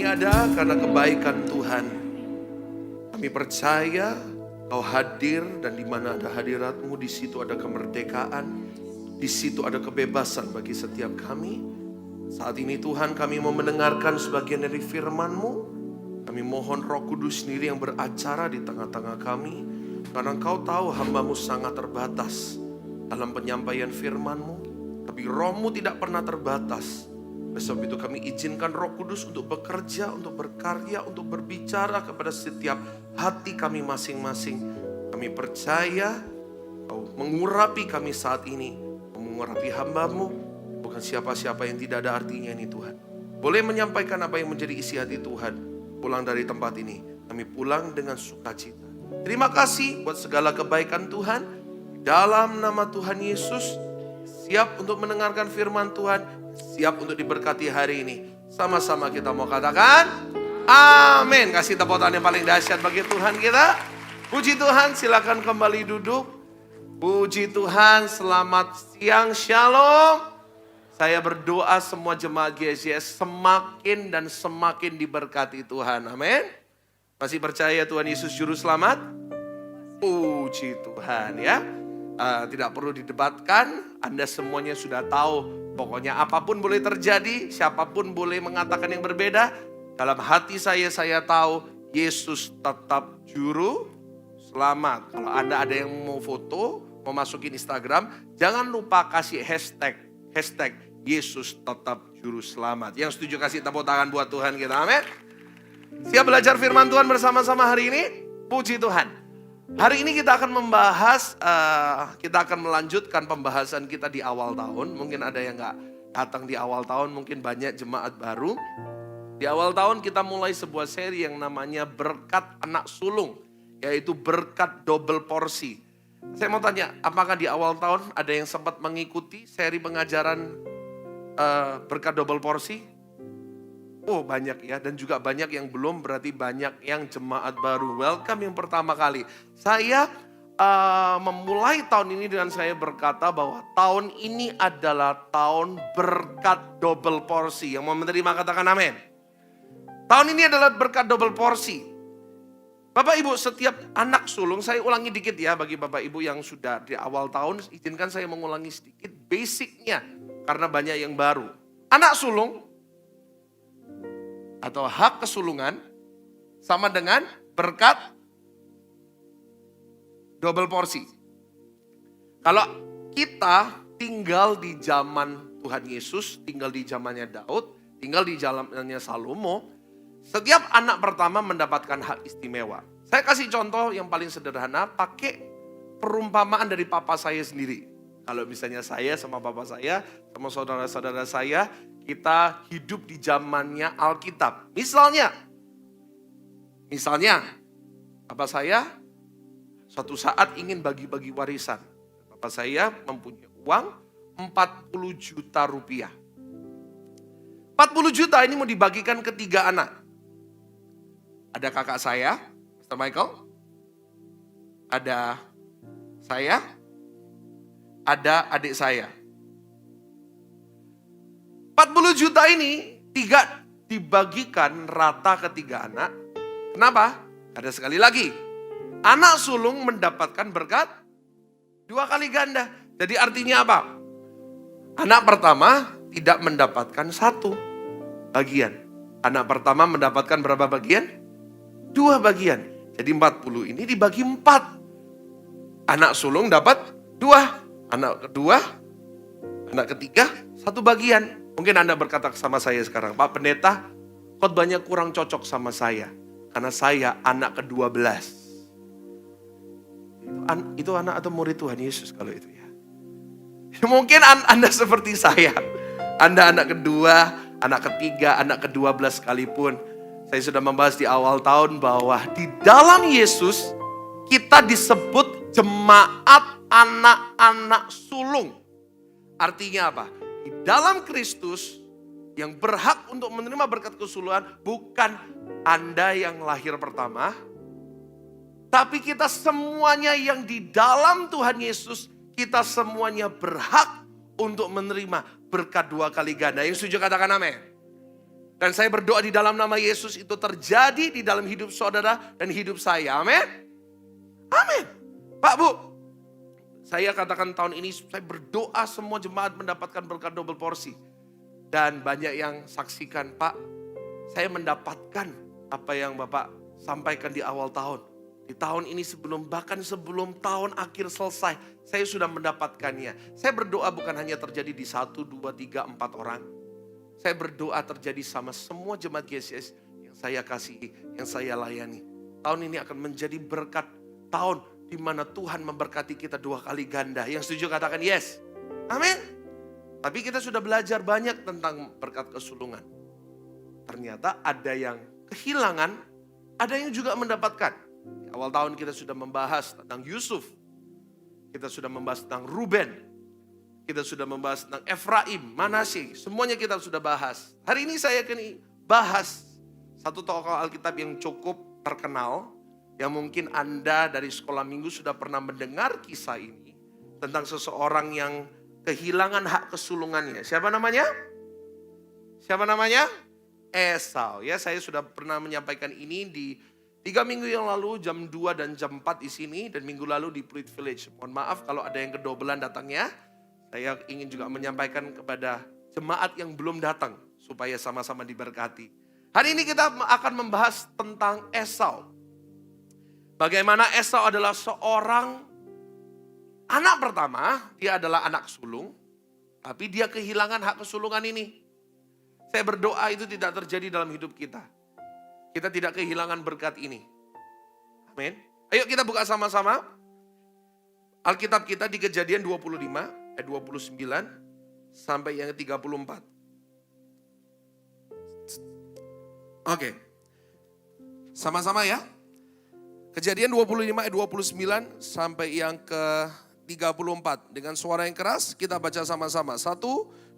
ada karena kebaikan Tuhan. Kami percaya Kau hadir, dan di mana ada hadirat-Mu, di situ ada kemerdekaan, di situ ada kebebasan bagi setiap kami. Saat ini Tuhan, kami mau mendengarkan sebagian dari firman-Mu. Kami mohon Roh Kudus sendiri yang beracara di tengah-tengah kami, karena Engkau tahu hamba-Mu sangat terbatas dalam penyampaian firman-Mu, tapi Roh-Mu tidak pernah terbatas. Sebab itu kami izinkan Roh Kudus untuk bekerja, untuk berkarya, untuk berbicara kepada setiap hati kami masing-masing. Kami percaya Kau mengurapi kami saat ini, mengurapi hamba-Mu, bukan siapa-siapa yang tidak ada artinya ini Tuhan. Boleh menyampaikan apa yang menjadi isi hati Tuhan. Pulang dari tempat ini, kami pulang dengan sukacita. Terima kasih buat segala kebaikan Tuhan. Dalam nama Tuhan Yesus, siap untuk mendengarkan firman Tuhan, siap untuk diberkati hari ini. Sama-sama kita mau katakan amin. Kasih tepuk tangan yang paling dahsyat bagi Tuhan kita. Puji Tuhan, silakan kembali duduk. Puji Tuhan, selamat siang, shalom. Saya berdoa semua jemaat GSJS semakin dan semakin diberkati Tuhan. Amin. Masih percaya Tuhan Yesus Juru Selamat? Puji Tuhan ya. Tidak perlu didebatkan, Anda semuanya sudah tahu. Pokoknya apapun boleh terjadi, siapapun boleh mengatakan yang berbeda. Dalam hati saya tahu Yesus tetap Juru Selamat. Kalau Anda ada yang mau foto, mau masukin Instagram, jangan lupa kasih hashtag Yesus tetap Juru Selamat. Yang setuju kasih tepuk tangan buat Tuhan kita, amin. Siap belajar firman Tuhan bersama-sama hari ini? Puji Tuhan. Hari ini kita akan membahas, kita akan melanjutkan pembahasan kita di awal tahun. Mungkin ada yang gak datang di awal tahun, mungkin banyak jemaat baru. Di awal tahun kita mulai sebuah seri yang namanya Berkat Anak Sulung, yaitu berkat double porsi. Saya mau tanya, apakah di awal tahun ada yang sempat mengikuti seri pengajaran berkat double porsi? Oh banyak ya, dan juga banyak yang belum, berarti banyak yang jemaat baru. Welcome yang pertama kali. Saya memulai tahun ini dengan saya berkata bahwa tahun ini adalah tahun berkat double porsi. Yang mau menerima katakan amin. Tahun ini adalah berkat double porsi. Bapak Ibu, setiap anak sulung, saya ulangi dikit ya bagi Bapak Ibu yang sudah di awal tahun, izinkan saya mengulangi sedikit basicnya karena banyak yang baru. Anak sulung atau hak kesulungan sama dengan berkat double porsi. Kalau kita tinggal di zaman Tuhan Yesus, tinggal di zamannya Daud, tinggal di zamannya Salomo, setiap anak pertama mendapatkan hak istimewa. Saya kasih contoh yang paling sederhana, pakai perumpamaan dari papa saya sendiri. Kalau misalnya saya sama papa saya, sama saudara-saudara saya, kita hidup di zamannya Alkitab. Misalnya, papa saya suatu saat ingin bagi-bagi warisan. Papa saya mempunyai uang 40 juta rupiah. 40 juta ini mau dibagikan ke 3 anak. Ada kakak saya, Mr. Michael. Ada saya. Ada adik saya. 40 juta ini 3 dibagikan rata ke 3 anak. Kenapa? Ada sekali lagi. Anak sulung mendapatkan berkat 2 kali ganda. Jadi artinya apa? Anak pertama tidak mendapatkan 1 bagian. Anak pertama mendapatkan berapa bagian? 2 bagian. Jadi 40 ini dibagi 4. Anak sulung dapat 2. Anak kedua, anak ketiga 1 bagian. Mungkin Anda berkata sama saya sekarang, Pak Pendeta, khotbahnya kurang cocok sama saya. Karena saya anak ke-12. Itu anak atau murid Tuhan Yesus kalau itu ya. Mungkin Anda seperti saya. Anda anak kedua, anak ketiga, anak ke-12 sekalipun. Saya sudah membahas di awal tahun bahwa di dalam Yesus kita disebut jemaat anak-anak sulung. Artinya apa? Di dalam Kristus yang berhak untuk menerima berkat kesulungan bukan Anda yang lahir pertama, tapi kita semuanya yang di dalam Tuhan Yesus, kita semuanya berhak untuk menerima berkat 2 kali ganda. Yang setuju katakan amin. Dan saya berdoa di dalam nama Yesus itu terjadi di dalam hidup saudara dan hidup saya. Amin. Amin. Pak, Bu, saya katakan tahun ini saya berdoa semua jemaat mendapatkan berkat double porsi. Dan banyak yang saksikan, Pak, saya mendapatkan apa yang Bapak sampaikan di awal tahun. Di tahun ini bahkan sebelum tahun akhir selesai, saya sudah mendapatkannya. Saya berdoa bukan hanya terjadi di 1, 2, 3, 4 orang. Saya berdoa terjadi sama semua jemaat GCS yang saya kasihi, yang saya layani. Tahun ini akan menjadi berkat tahun di mana Tuhan memberkati kita 2 kali ganda. Yang setuju katakan yes. Amin. Tapi kita sudah belajar banyak tentang berkat kesulungan. Ternyata ada yang kehilangan, ada yang juga mendapatkan. Di awal tahun kita sudah membahas tentang Yusuf. Kita sudah membahas tentang Ruben. Kita sudah membahas tentang Efraim, Manasye. Semuanya kita sudah bahas. Hari ini saya akan bahas satu tokoh Alkitab yang cukup terkenal. Yang mungkin Anda dari sekolah minggu sudah pernah mendengar kisah ini. Tentang seseorang yang kehilangan hak kesulungannya. Siapa namanya? Siapa namanya? Esau. Ya, saya sudah pernah menyampaikan ini di 3 minggu yang lalu jam 2 dan jam 4 di sini dan minggu lalu di Pruitt Village. Mohon maaf kalau ada yang kedobelan datangnya. Saya ingin juga menyampaikan kepada jemaat yang belum datang supaya sama-sama diberkati. Hari ini kita akan membahas tentang Esau. Bagaimana Esau adalah seorang anak pertama, dia adalah anak sulung, tapi dia kehilangan hak kesulungan ini. Saya berdoa itu tidak terjadi dalam hidup kita. Kita tidak kehilangan berkat ini. Amin. Ayo kita buka sama-sama Alkitab kita di Kejadian 25 ayat 29 sampai yang 34. Oke. Sama-sama ya. Kejadian 25 ayat 29 sampai yang ke 34. Dengan suara yang keras kita baca sama-sama. 1,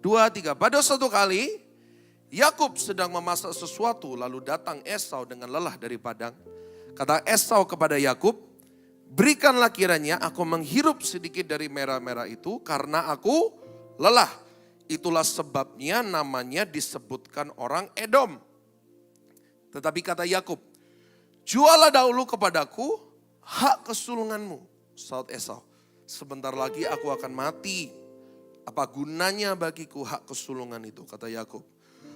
2, 3. Pada suatu kali Yakub sedang memasak sesuatu, lalu datang Esau dengan lelah dari padang. Kata Esau kepada Yakub, berikanlah kiranya aku menghirup sedikit dari merah-merah itu karena aku lelah. Itulah sebabnya namanya disebutkan orang Edom. Tetapi kata Yakub, jualah dahulu kepadaku hak kesulunganmu. Saud Esau, sebentar lagi aku akan mati. Apa gunanya bagiku hak kesulungan itu? Kata Yakub.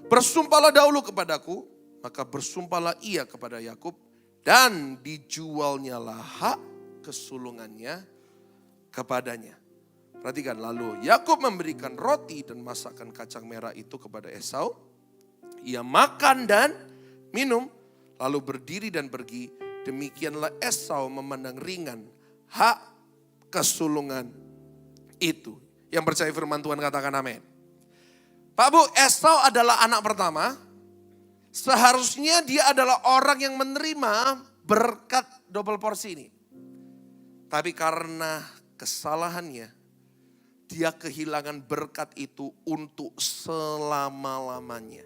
Bersumpahlah dahulu kepadaku, maka bersumpahlah ia kepada Yakub dan dijualnyalah hak kesulungannya kepadanya. Perhatikan, lalu Yakub memberikan roti dan masakan kacang merah itu kepada Esau. Ia makan dan minum, lalu berdiri dan pergi. Demikianlah Esau memandang ringan hak kesulungan itu. Yang percaya firman Tuhan katakan amin. Pak, Bu, Esau adalah anak pertama. Seharusnya dia adalah orang yang menerima berkat double porsi ini. Tapi karena kesalahannya, dia kehilangan berkat itu untuk selama-lamanya.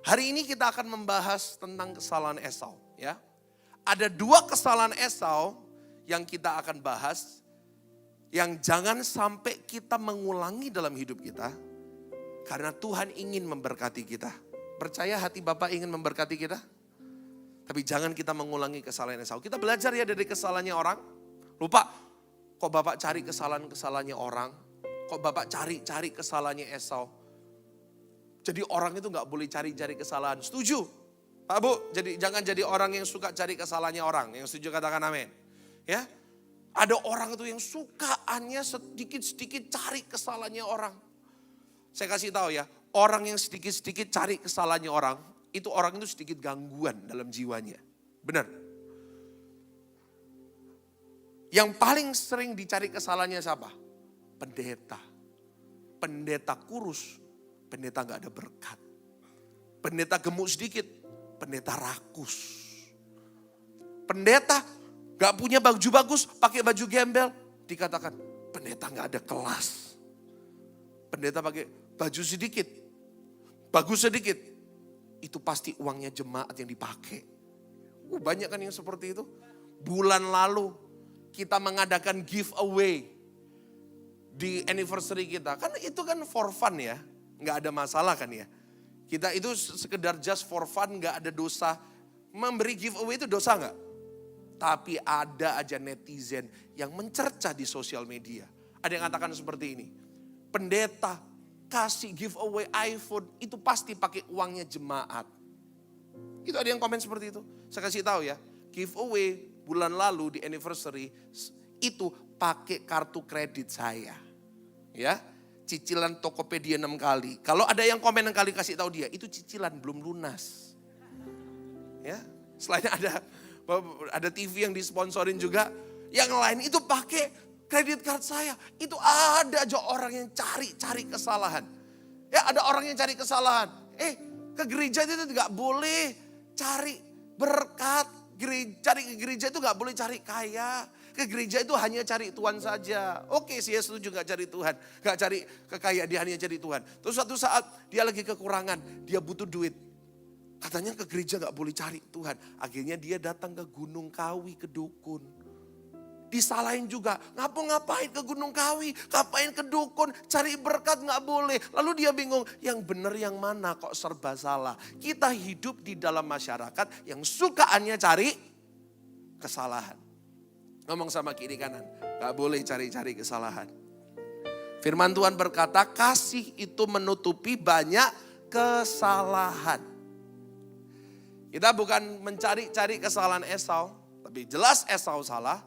Hari ini kita akan membahas tentang kesalahan Esau. Ya, ada 2 kesalahan Esau yang kita akan bahas. Yang jangan sampai kita mengulangi dalam hidup kita. Karena Tuhan ingin memberkati kita. Percaya hati Bapak ingin memberkati kita? Tapi jangan kita mengulangi kesalahan Esau. Kita belajar ya dari kesalahannya orang. Lupa, kok Bapak cari kesalahan-kesalahannya orang? Kok Bapak cari kesalahannya Esau? Jadi orang itu gak boleh cari-cari kesalahan. Setuju? Pak, Bu, jangan jadi orang yang suka cari kesalahannya orang. Yang setuju katakan amin. Ya, ada orang itu yang sukaannya sedikit-sedikit cari kesalahannya orang. Saya kasih tahu ya, orang yang sedikit-sedikit cari kesalahannya orang, itu orang itu sedikit gangguan dalam jiwanya. Benar. Yang paling sering dicari kesalahannya siapa? Pendeta. Pendeta kurus, pendeta gak ada berkat. Pendeta gemuk sedikit, pendeta rakus. Pendeta gak punya baju bagus, pakai baju gembel, dikatakan pendeta gak ada kelas. Pendeta pakai baju sedikit, bagus sedikit, itu pasti uangnya jemaat yang dipakai. Banyak kan yang seperti itu. Bulan lalu kita mengadakan giveaway di anniversary kita. Kan itu kan for fun ya, gak ada masalah kan ya. Kita itu sekedar just for fun, gak ada dosa. Memberi giveaway itu dosa gak? Tapi ada aja netizen yang mencerca di sosial media. Ada yang katakan seperti ini. Pendeta kasih giveaway iPhone itu pasti pakai uangnya jemaat. Itu ada yang komen seperti itu. Saya kasih tahu ya, giveaway bulan lalu di anniversary itu pakai kartu kredit saya. Ya. Cicilan Tokopedia 6 kali. Kalau ada yang komen 6 kali kasih tahu dia, itu cicilan belum lunas. Ya, selain ada TV yang disponsorin juga, yang lain itu pakai kredit card saya. Itu ada aja orang yang cari kesalahan. Ya, ada orang yang cari kesalahan. Ke gereja itu nggak boleh cari berkat. Cari ke gereja itu nggak boleh cari kaya. Ke gereja itu hanya cari Tuhan saja. Oke, saya setuju gak cari Tuhan. Gak cari kekayaan, dia hanya cari Tuhan. Terus suatu saat dia lagi kekurangan, dia butuh duit. Katanya ke gereja gak boleh cari Tuhan. Akhirnya dia datang ke Gunung Kawi, ke dukun. Disalahin juga, ngapain ke Gunung Kawi, ngapain ke dukun, cari berkat gak boleh. Lalu dia bingung, yang benar yang mana kok serba salah. Kita hidup di dalam masyarakat yang sukaannya cari kesalahan. Ngomong sama kiri kanan, gak boleh cari-cari kesalahan. Firman Tuhan berkata, kasih itu menutupi banyak kesalahan. Kita bukan mencari-cari kesalahan Esau, tapi jelas Esau salah.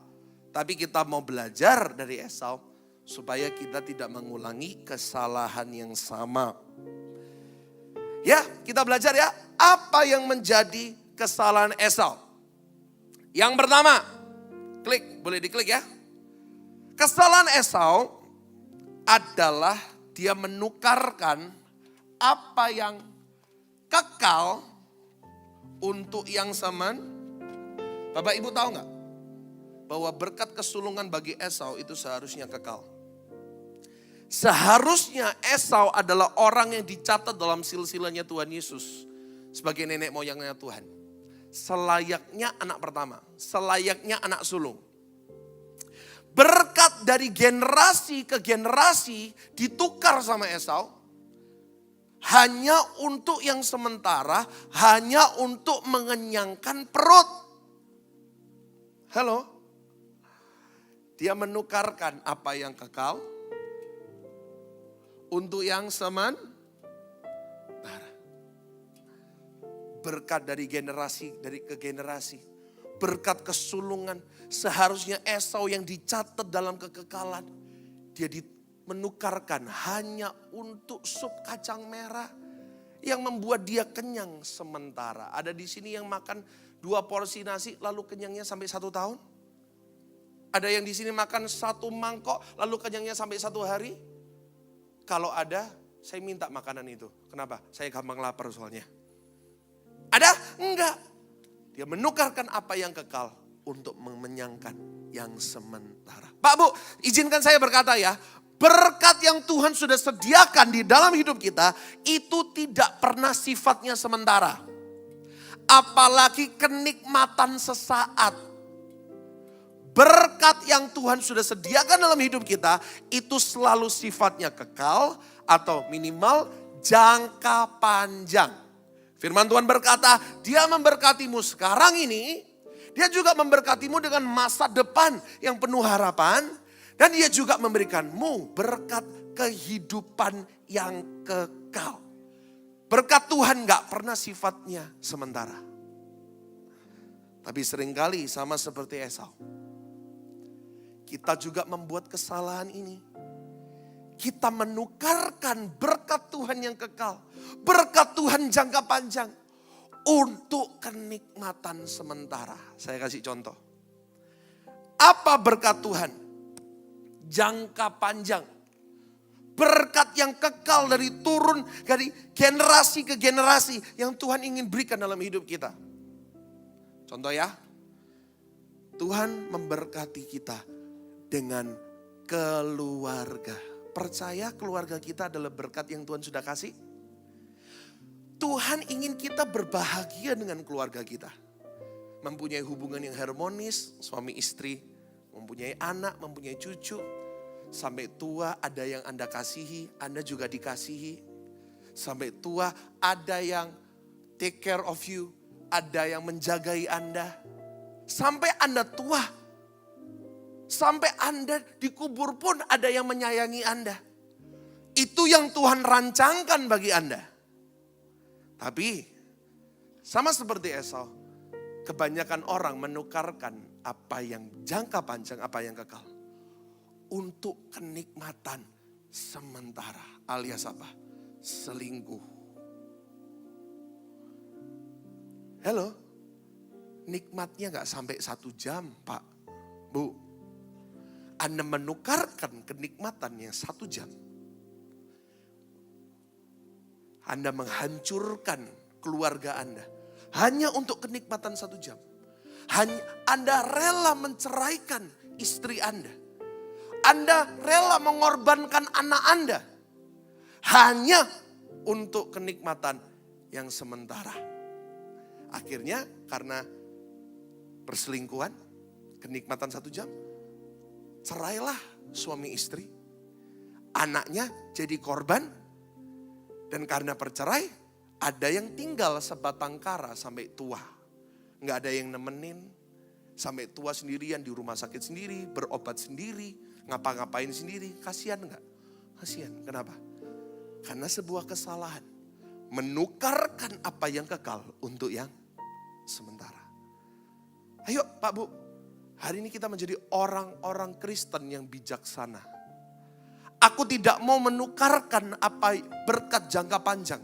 Tapi kita mau belajar dari Esau, supaya kita tidak mengulangi kesalahan yang sama. Ya, kita belajar ya, apa yang menjadi kesalahan Esau. Yang pertama, klik, boleh diklik ya. Kesalahan Esau adalah dia menukarkan apa yang kekal untuk yang sementara. Bapak Ibu tahu nggak bahwa berkat kesulungan bagi Esau itu seharusnya kekal. Seharusnya Esau adalah orang yang dicatat dalam silsilahnya Tuhan Yesus sebagai nenek moyangnya Tuhan. Selayaknya anak pertama, selayaknya anak sulung. Berkat dari generasi ke generasi ditukar sama Esau. Hanya untuk yang sementara, hanya untuk mengenyangkan perut. Halo? Dia menukarkan apa yang kekal untuk yang sementara. Berkat dari generasi ke generasi. Berkat kesulungan. Seharusnya Esau yang dicatat dalam kekekalan. Dia menukarkan hanya untuk sup kacang merah. Yang membuat dia kenyang sementara. Ada di sini yang makan 2 porsi nasi lalu kenyangnya sampai 1 tahun. Ada yang di sini makan 1 mangkok lalu kenyangnya sampai 1 hari. Kalau ada, saya minta makanan itu. Kenapa? Saya gampang lapar soalnya. Ada? Enggak. Dia menukarkan apa yang kekal untuk mengenyangkan yang sementara. Pak Bu, izinkan saya berkata ya. Berkat yang Tuhan sudah sediakan di dalam hidup kita itu tidak pernah sifatnya sementara. Apalagi kenikmatan sesaat. Berkat yang Tuhan sudah sediakan dalam hidup kita itu selalu sifatnya kekal atau minimal jangka panjang. Firman Tuhan berkata, dia memberkatimu sekarang ini, dia juga memberkatimu dengan masa depan yang penuh harapan. Dan dia juga memberikanmu berkat kehidupan yang kekal. Berkat Tuhan gak pernah sifatnya sementara. Tapi seringkali sama seperti Esau. Kita juga membuat kesalahan ini. Kita menukarkan berkat Tuhan yang kekal. Berkat Tuhan jangka panjang. Untuk kenikmatan sementara. Saya kasih contoh. Apa berkat Tuhan? Jangka panjang. Berkat yang kekal dari turun dari generasi ke generasi. Yang Tuhan ingin berikan dalam hidup kita. Contoh ya. Tuhan memberkati kita dengan keluarga. Percaya keluarga kita adalah berkat yang Tuhan sudah kasih? Tuhan ingin kita berbahagia dengan keluarga kita. Mempunyai hubungan yang harmonis, suami istri, mempunyai anak, mempunyai cucu. Sampai tua ada yang Anda kasihi, Anda juga dikasihi. sampai tua, ada yang take care of you, ada yang menjagai Anda. Sampai Anda tua, sampai Anda dikubur pun ada yang menyayangi Anda. Itu yang Tuhan rancangkan bagi Anda. Tapi sama seperti Esau, kebanyakan orang menukarkan apa yang jangka panjang, apa yang kekal, untuk kenikmatan sementara, alias apa? Selingkuh. Halo, nikmatnya gak sampai 1 jam, Pak, Bu. Anda menukarkan kenikmatan yang 1 jam. Anda menghancurkan keluarga Anda hanya untuk kenikmatan 1 jam. Anda rela menceraikan istri Anda. Anda rela mengorbankan anak Anda hanya untuk kenikmatan yang sementara. Akhirnya karena perselingkuhan, kenikmatan 1 jam, cerailah suami istri. Anaknya jadi korban. Dan karena bercerai, ada yang tinggal sebatang kara sampai tua. Nggak ada yang nemenin, sampai tua sendirian di rumah sakit sendiri, berobat sendiri, ngapa-ngapain sendiri. Kasihan nggak? Kasihan. Kenapa? Karena sebuah kesalahan. Menukarkan apa yang kekal untuk yang sementara. Ayo Pak Bu, hari ini kita menjadi orang-orang Kristen yang bijaksana. Aku tidak mau menukarkan apa berkat jangka panjang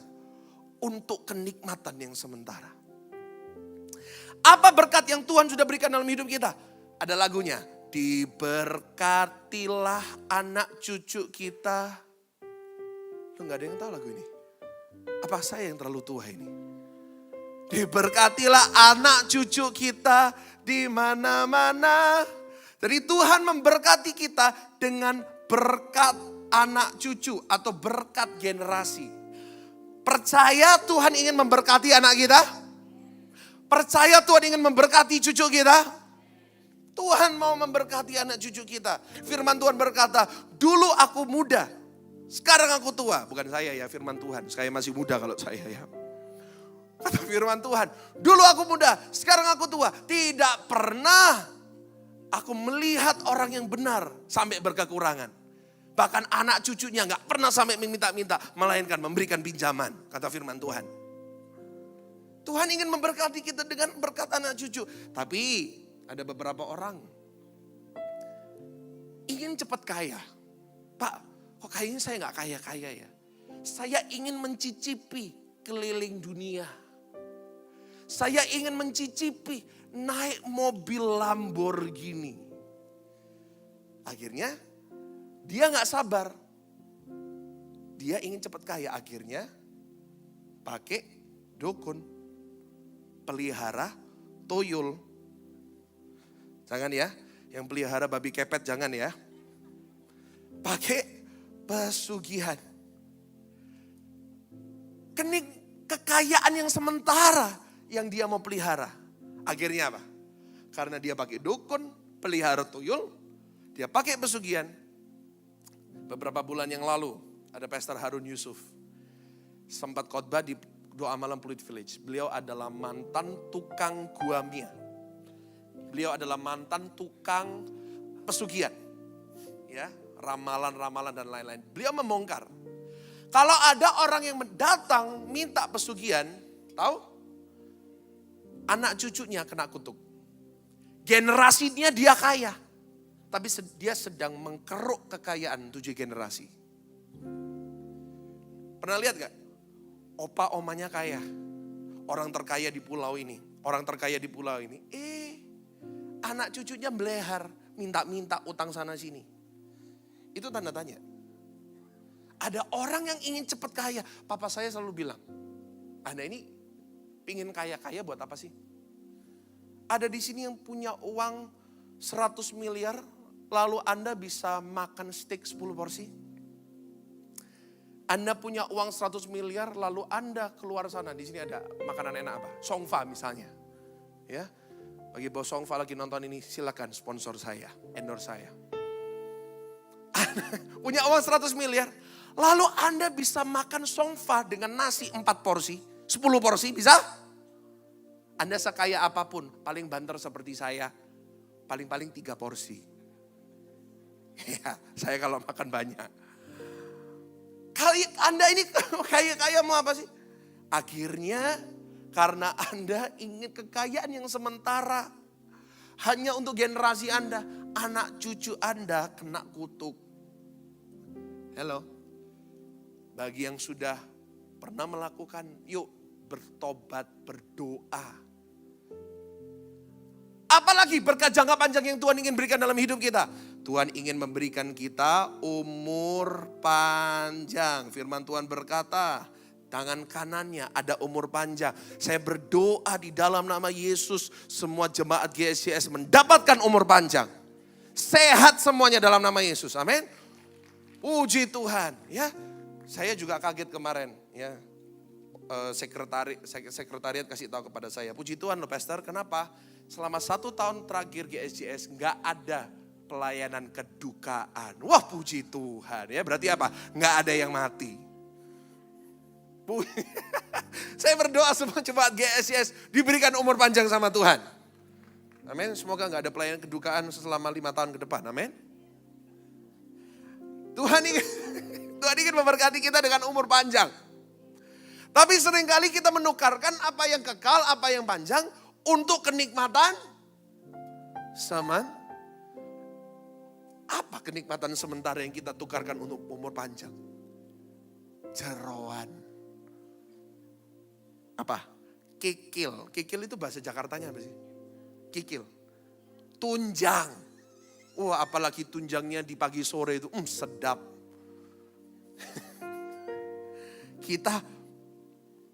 untuk kenikmatan yang sementara. Apa berkat yang Tuhan sudah berikan dalam hidup kita? Ada lagunya. Diberkatilah anak cucu kita. Lu gak ada yang tahu lagu ini? Apa saya yang terlalu tua ini? Diberkatilah anak cucu kita di mana-mana. Jadi Tuhan memberkati kita dengan berkat anak cucu atau berkat generasi. Percaya Tuhan ingin memberkati anak kita? Percaya Tuhan ingin memberkati cucu kita? Tuhan mau memberkati anak cucu kita. Firman Tuhan berkata, dulu aku muda, sekarang aku tua. Bukan saya ya, firman Tuhan. Saya masih muda kalau saya ya. Kata firman Tuhan, dulu aku muda, sekarang aku tua. Tidak pernah aku melihat orang yang benar sampai berkekurangan. Bahkan anak cucunya gak pernah sampai meminta-minta, melainkan memberikan pinjaman, kata firman Tuhan. Tuhan ingin memberkati kita dengan berkat anak cucu. Tapi ada beberapa orang ingin cepat kaya. Pak, kok kayaknya saya gak kaya-kaya ya? Saya ingin mencicipi keliling dunia. Saya ingin mencicipi naik mobil Lamborghini. Akhirnya dia gak sabar. Dia ingin cepat kaya. Akhirnya pakai dukun, pelihara tuyul. Jangan ya, yang pelihara babi kepet jangan ya. Pakai pesugihan. Kekayaan yang sementara yang dia mau pelihara. Akhirnya apa? Karena dia pakai dukun, pelihara tuyul, dia pakai pesugihan. Beberapa bulan yang lalu ada Pastor Harun Yusuf sempat khotbah di Doa Malam Pluit Village. Beliau adalah mantan tukang guamia. Beliau adalah mantan tukang pesugihan. Ya, ramalan-ramalan dan lain-lain. Beliau membongkar. Kalau ada orang yang datang minta pesugihan, tahu? Anak cucunya kena kutuk. Generasinya dia kaya. Tapi dia sedang mengkeruk kekayaan 7 generasi. Pernah lihat gak? Opa omanya kaya. Orang terkaya di pulau ini. Orang terkaya di pulau ini. Anak cucunya belehar. Minta-minta utang sana sini. Itu tanda tanya. Ada orang yang ingin cepat kaya. Papa saya selalu bilang, Anda ini pingin kaya-kaya buat apa sih? Ada di sini yang punya uang 100 miliar. Lalu Anda bisa makan steak 10 porsi. Anda punya uang 100 miliar, lalu Anda keluar sana. Di sini ada makanan enak apa? Songfa misalnya. Ya, bagi bos Songfa lagi nonton ini, silakan sponsor saya, endorse saya. Punya uang 100 miliar, Lalu Anda bisa makan songfa dengan nasi 4 porsi, 10 porsi bisa? Anda sekaya apapun, paling banter seperti saya, paling-paling 3 porsi. Ya, saya kalau makan banyak. Anda ini kaya mau apa sih? Akhirnya karena Anda ingin kekayaan yang sementara. Hanya untuk generasi Anda, anak cucu Anda kena kutuk. Hello. Bagi yang sudah pernah melakukan, yuk bertobat, berdoa. Apalagi berkat jangka panjang yang Tuhan ingin berikan dalam hidup kita. Tuhan ingin memberikan kita umur panjang. Firman Tuhan berkata, tangan kanannya ada umur panjang. Saya berdoa di dalam nama Yesus, semua jemaat GSCS mendapatkan umur panjang. Sehat semuanya dalam nama Yesus. Amin. Puji Tuhan. Ya, saya juga kaget kemarin. Ya, sekretariat kasih tahu kepada saya. Puji Tuhan loh Pastor, kenapa? Selama 1 tahun terakhir GSCS nggak ada pelayanan kedukaan. Wah puji Tuhan ya, berarti apa? Nggak ada yang mati. Saya berdoa semua jemaat GSCS diberikan umur panjang sama Tuhan. Amin, semoga nggak ada pelayanan kedukaan selama 5 tahun ke depan, amin. Tuhan ingin memberkati kita dengan umur panjang. Tapi seringkali kita menukarkan apa yang kekal, apa yang panjang untuk kenikmatan sementara. Apa kenikmatan sementara yang kita tukarkan untuk umur panjang? Jeroan. Apa? Kikil. Kikil itu bahasa Jakartanya apa sih? Kikil. Tunjang. Wah, apalagi tunjangnya di pagi sore itu sedap. Kita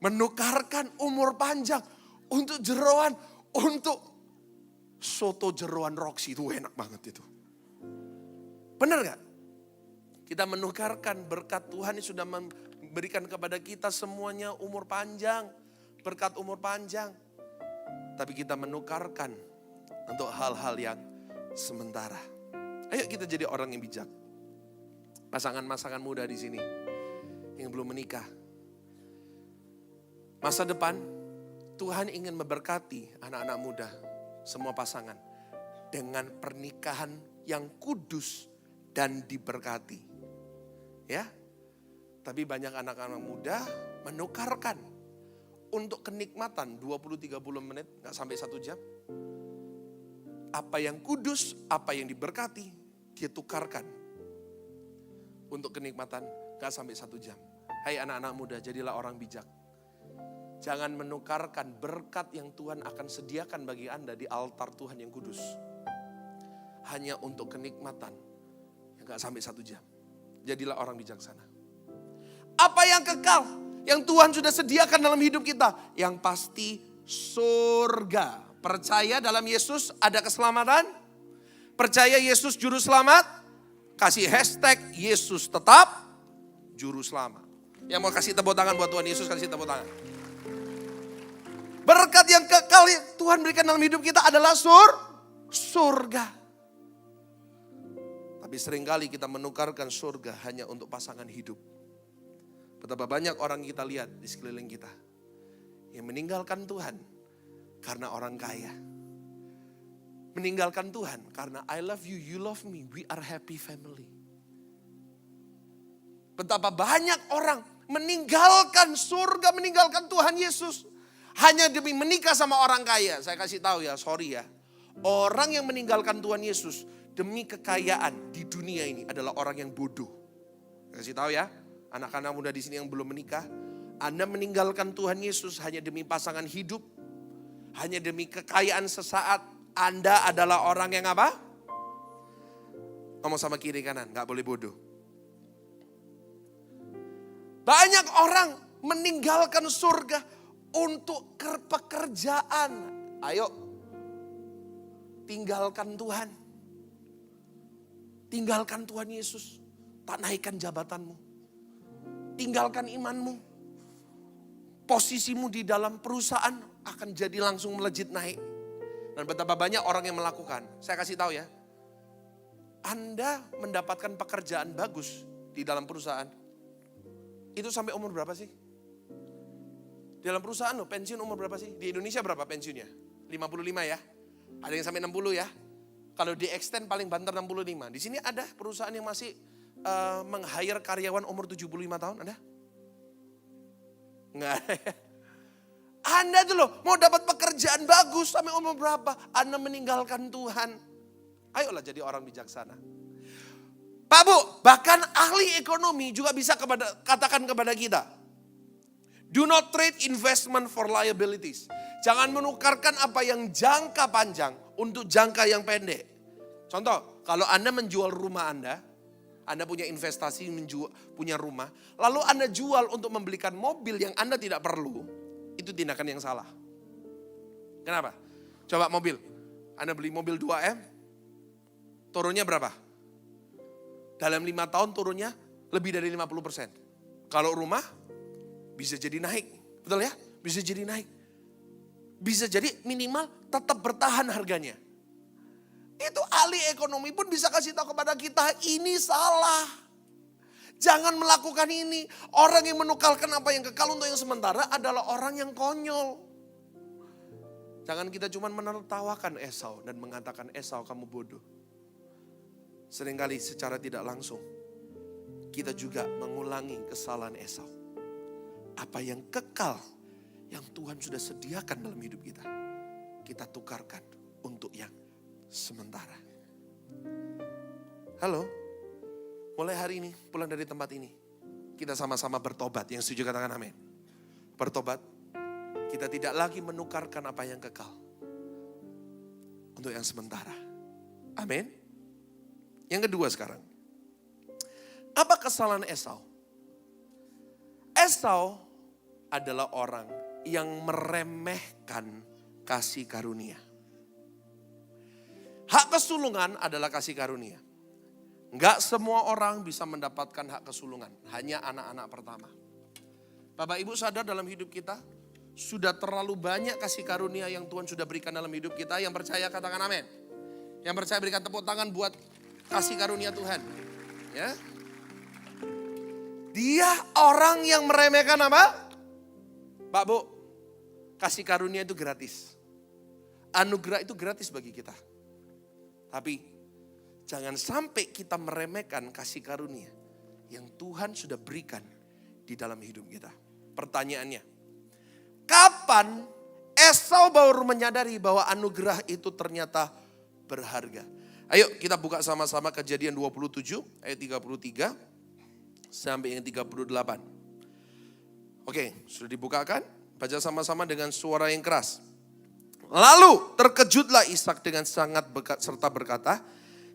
menukarkan umur panjang untuk jeroan, untuk soto jeroan Roxy itu enak banget itu. Benar gak? Kita menukarkan berkat Tuhan yang sudah memberikan kepada kita semuanya umur panjang. Berkat umur panjang. Tapi kita menukarkan untuk hal-hal yang sementara. Ayo kita jadi orang yang bijak. Pasangan-pasangan muda di sini yang belum menikah. Masa depan Tuhan ingin memberkati anak-anak muda, semua pasangan dengan pernikahan yang kudus dan diberkati. Ya. Tapi banyak anak-anak muda menukarkan untuk kenikmatan 20-30 menit, gak sampai 1 jam. Apa yang kudus, apa yang diberkati, dia tukarkan. Untuk kenikmatan gak sampai 1 jam. Hai anak-anak muda, jadilah orang bijak. Jangan menukarkan berkat yang Tuhan akan sediakan bagi Anda di altar Tuhan yang kudus. Hanya untuk kenikmatan yang gak sampai 1 jam. Jadilah orang bijaksana. Apa yang kekal, yang Tuhan sudah sediakan dalam hidup kita, yang pasti surga. Percaya dalam Yesus ada keselamatan. Percaya Yesus juru selamat. Kasih hashtag Yesus tetap juru selamat. Yang mau kasih tepuk tangan buat Tuhan Yesus, kasih tepuk tangan. Berkat yang kekal yang Tuhan berikan dalam hidup kita adalah surga. Tapi seringkali kita menukarkan surga hanya untuk pasangan hidup. Betapa banyak orang kita lihat di sekeliling kita yang meninggalkan Tuhan karena orang kaya. Meninggalkan Tuhan karena I love you, you love me, we are happy family. Betapa banyak orang meninggalkan surga, meninggalkan Tuhan Yesus hanya demi menikah sama orang kaya. Saya kasih tahu ya, sorry ya. Orang yang meninggalkan Tuhan Yesus demi kekayaan di dunia ini adalah orang yang bodoh. Saya kasih tahu ya, anak-anak muda di sini yang belum menikah, Anda meninggalkan Tuhan Yesus hanya demi pasangan hidup, hanya demi kekayaan sesaat, Anda adalah orang yang apa? Ngomong sama kiri kanan, gak boleh bodoh. Banyak orang meninggalkan surga untuk pekerjaan. Ayo, tinggalkan Tuhan. Tinggalkan Tuhan Yesus. Tak naikkan jabatanmu. Tinggalkan imanmu. Posisimu di dalam perusahaan akan jadi langsung melejit naik. Dan betapa banyak orang yang melakukan. Saya kasih tahu ya. Anda mendapatkan pekerjaan bagus di dalam perusahaan. Itu sampai umur berapa sih? Dalam perusahaan lo, pensiun umur berapa sih? Di Indonesia berapa pensiunnya? 55 ya? Ada yang sampai 60 ya? Kalau di extend paling banter 65. Di sini ada perusahaan yang masih meng-hire karyawan umur 75 tahun, ada? Enggak ada ya? Anda tuh loh, mau dapat pekerjaan bagus sampai umur berapa? Anda meninggalkan Tuhan. Ayolah jadi orang bijaksana. Pak Bu, bahkan ahli ekonomi juga bisa katakan kepada kita. Do not trade investment for liabilities. Jangan menukarkan apa yang jangka panjang untuk jangka yang pendek. Contoh, kalau Anda menjual rumah Anda punya investasi punya rumah, lalu Anda jual untuk membelikan mobil yang Anda tidak perlu, itu tindakan yang salah. Kenapa? Coba mobil, Anda beli mobil 2M, turunnya berapa? Dalam 5 tahun turunnya lebih dari 50%. Kalau rumah, bisa jadi naik. Betul ya? Bisa jadi naik. Bisa jadi minimal tetap bertahan harganya. Itu ahli ekonomi pun bisa kasih tahu kepada kita, ini salah. Jangan melakukan ini. Orang yang menukarkan apa yang kekal untuk yang sementara adalah orang yang konyol. Jangan kita cuma menertawakan Esau dan mengatakan Esau kamu bodoh. Seringkali secara tidak langsung kita juga mengulangi kesalahan Esau. Apa yang kekal yang Tuhan sudah sediakan dalam hidup kita, kita tukarkan untuk yang sementara. Halo, mulai hari ini pulang dari tempat ini, kita sama-sama bertobat. Yang setuju katakan amin. Bertobat, kita tidak lagi menukarkan apa yang kekal untuk yang sementara. Amin. Yang kedua sekarang, apa kesalahan Esau? Esau adalah orang yang meremehkan kasih karunia. Hak kesulungan adalah kasih karunia. Enggak semua orang bisa mendapatkan hak kesulungan, hanya anak-anak pertama. Bapak Ibu sadar dalam hidup kita, sudah terlalu banyak kasih karunia yang Tuhan sudah berikan dalam hidup kita. Yang percaya katakan amin. Yang percaya berikan tepuk tangan buat kasih karunia Tuhan. Ya. Dia orang yang meremehkan apa? Pak Bu, kasih karunia itu gratis. Anugerah itu gratis bagi kita. Tapi jangan sampai kita meremehkan kasih karunia yang Tuhan sudah berikan di dalam hidup kita. Pertanyaannya, kapan Esau baru menyadari bahwa anugerah itu ternyata berharga? Ayo kita buka sama-sama Kejadian 27 ayat 33 sampai yang 38. Oke, sudah dibukakan? Baca sama-sama dengan suara yang keras. Lalu terkejutlah Ishak dengan sangat serta berkata,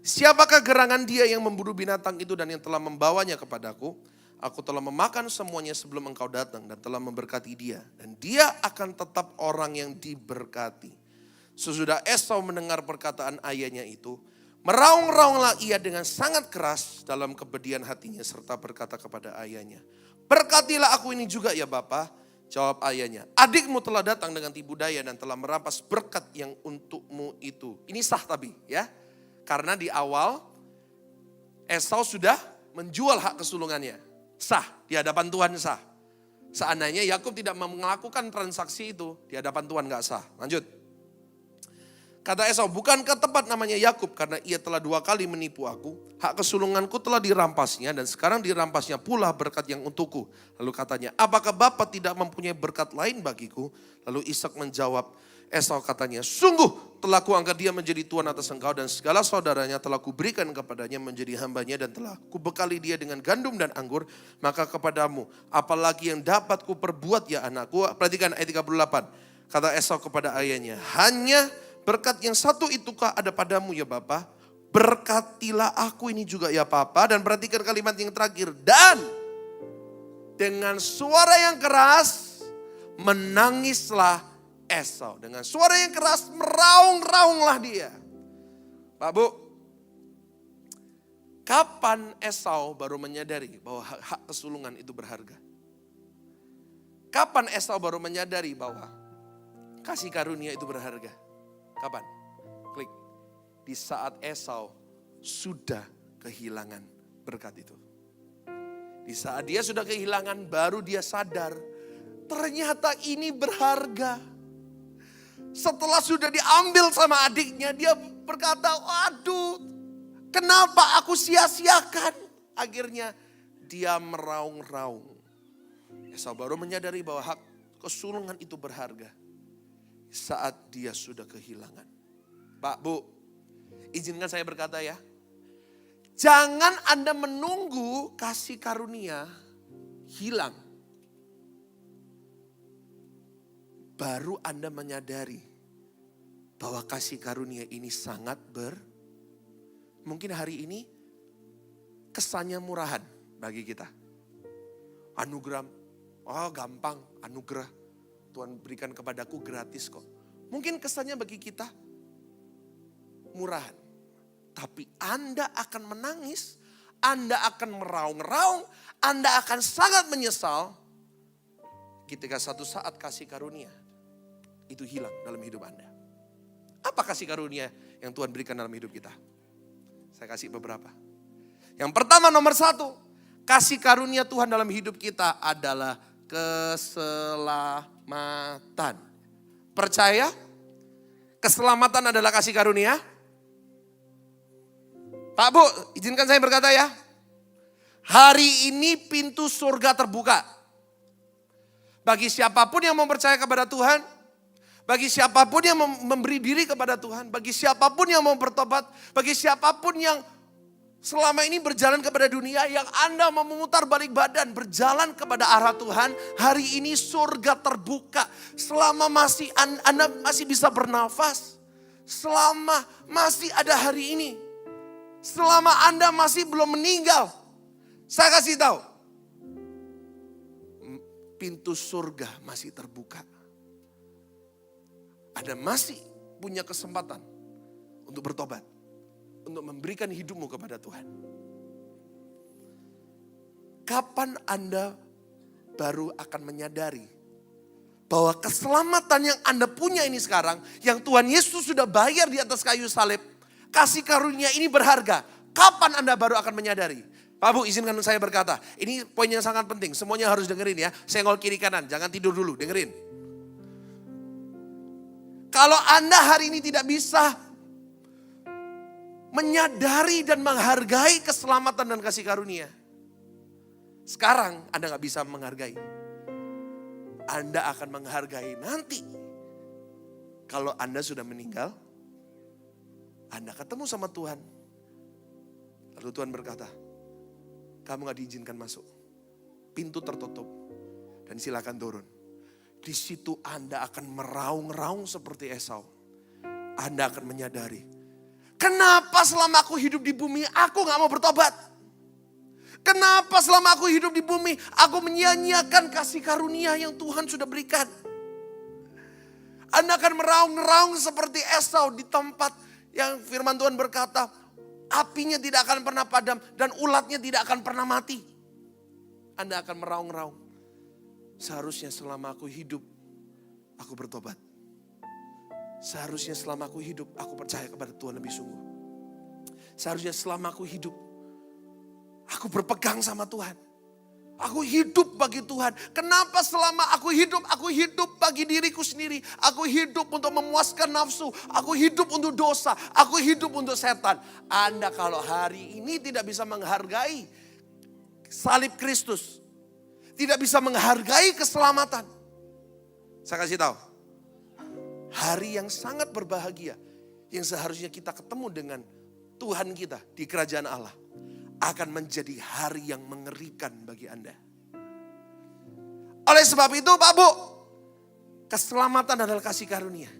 siapakah gerangan dia yang memburu binatang itu dan yang telah membawanya kepadaku? Aku telah memakan semuanya sebelum engkau datang dan telah memberkati dia. Dan dia akan tetap orang yang diberkati. Sesudah Esau mendengar perkataan ayahnya itu, meraung-raunglah ia dengan sangat keras dalam kebedian hatinya serta berkata kepada ayahnya, berkatilah aku ini juga ya Bapa. Jawab ayahnya, adikmu telah datang dengan tipu daya dan telah merampas berkat yang untukmu itu. Ini sah tapi ya. Karena di awal Esau sudah menjual hak kesulungannya. Sah, di hadapan Tuhan sah. Seandainya Yakub tidak melakukan transaksi itu, di hadapan Tuhan gak sah. Lanjut. Kata Esau, bukankah tepat namanya Yakub karena ia telah 2 kali menipu aku. Hak kesulunganku telah dirampasnya dan sekarang dirampasnya pula berkat yang untukku. Lalu katanya, apakah Bapa tidak mempunyai berkat lain bagiku? Lalu Ishak menjawab, Esau katanya, sungguh telah kuangkat dia menjadi tuan atas engkau dan segala saudaranya telah kuberikan kepadanya menjadi hambanya dan telah kubekali dia dengan gandum dan anggur. Maka kepadamu, apalagi yang dapat kuperbuat ya anakku. Perhatikan ayat 38. Kata Esau kepada ayahnya, hanya berkat yang satu itukah ada padamu ya Bapa? Berkatilah aku ini juga ya Papa. Dan perhatikan kalimat yang terakhir. Dan dengan suara yang keras menangislah Esau. Dengan suara yang keras meraung-raunglah dia. Pak Bu, kapan Esau baru menyadari bahwa hak kesulungan itu berharga? Kapan Esau baru menyadari bahwa kasih karunia itu berharga? Kapan? Klik. Di saat Esau sudah kehilangan berkat itu. Di saat dia sudah kehilangan, baru dia sadar, ternyata ini berharga. Setelah sudah diambil sama adiknya, dia berkata, waduh, kenapa aku sia-siakan? Akhirnya dia meraung-raung. Esau baru menyadari bahwa hak kesulungan itu berharga saat dia sudah kehilangan. Pak, Bu, izinkan saya berkata ya. Jangan Anda menunggu kasih karunia hilang. Baru Anda menyadari bahwa kasih karunia ini sangat mungkin hari ini kesannya murahan bagi kita. Anugerah, oh gampang, anugerah Tuhan berikan kepadaku gratis kok. Mungkin kesannya bagi kita murahan. Tapi Anda akan menangis, Anda akan meraung-raung, Anda akan sangat menyesal ketika satu saat kasih karunia itu hilang dalam hidup Anda. Apa kasih karunia yang Tuhan berikan dalam hidup kita? Saya kasih beberapa. Yang pertama, nomor 1, kasih karunia Tuhan dalam hidup kita adalah keselamatan. Percaya? Keselamatan adalah kasih karunia? Pak, Bu, izinkan saya berkata ya. Hari ini pintu surga terbuka. Bagi siapapun yang mempercaya kepada Tuhan. Bagi siapapun yang memberi diri kepada Tuhan. Bagi siapapun yang mau bertobat. Bagi siapapun yang selama ini berjalan kepada dunia. Yang Anda mau memutar balik badan. Berjalan kepada arah Tuhan. Hari ini surga terbuka. Selama masih Anda masih bisa bernafas. Selama masih ada hari ini. Selama Anda masih belum meninggal. Saya kasih tahu. Pintu surga masih terbuka. Anda masih punya kesempatan untuk bertobat. Untuk memberikan hidupmu kepada Tuhan. Kapan Anda baru akan menyadari bahwa keselamatan yang Anda punya ini sekarang, yang Tuhan Yesus sudah bayar di atas kayu salib, kasih karunia ini berharga. Kapan Anda baru akan menyadari? Pak, Bu, izinkan saya berkata. Ini poin yang sangat penting. Semuanya harus dengerin ya. Senggol kiri kanan. Jangan tidur dulu. Dengerin. Kalau Anda hari ini tidak bisa menyadari dan menghargai keselamatan dan kasih karunia. Sekarang Anda gak bisa menghargai. Anda akan menghargai nanti. Kalau Anda sudah meninggal. Anda ketemu sama Tuhan. Lalu Tuhan berkata, kamu gak diizinkan masuk. Pintu tertutup. Dan silakan turun. Di situ Anda akan meraung-raung seperti Esau. Anda akan menyadari. Kenapa selama aku hidup di bumi, aku gak mau bertobat? Kenapa selama aku hidup di bumi, aku menyia-nyiakan kasih karunia yang Tuhan sudah berikan? Anda akan meraung-raung seperti Esau di tempat yang firman Tuhan berkata, apinya tidak akan pernah padam dan ulatnya tidak akan pernah mati. Anda akan meraung-raung. Seharusnya selama aku hidup, aku bertobat. Seharusnya selama aku hidup, aku percaya kepada Tuhan lebih sungguh. Seharusnya selama aku hidup, aku berpegang sama Tuhan. Aku hidup bagi Tuhan. Kenapa selama aku hidup bagi diriku sendiri. Aku hidup untuk memuaskan nafsu. Aku hidup untuk dosa. Aku hidup untuk setan. Anda kalau hari ini tidak bisa menghargai salib Kristus. Tidak bisa menghargai keselamatan. Saya kasih tahu. Hari yang sangat berbahagia. Yang seharusnya kita ketemu dengan Tuhan kita di kerajaan Allah. Akan menjadi hari yang mengerikan bagi Anda. Oleh sebab itu Pak, Bu, keselamatan adalah kasih karunia.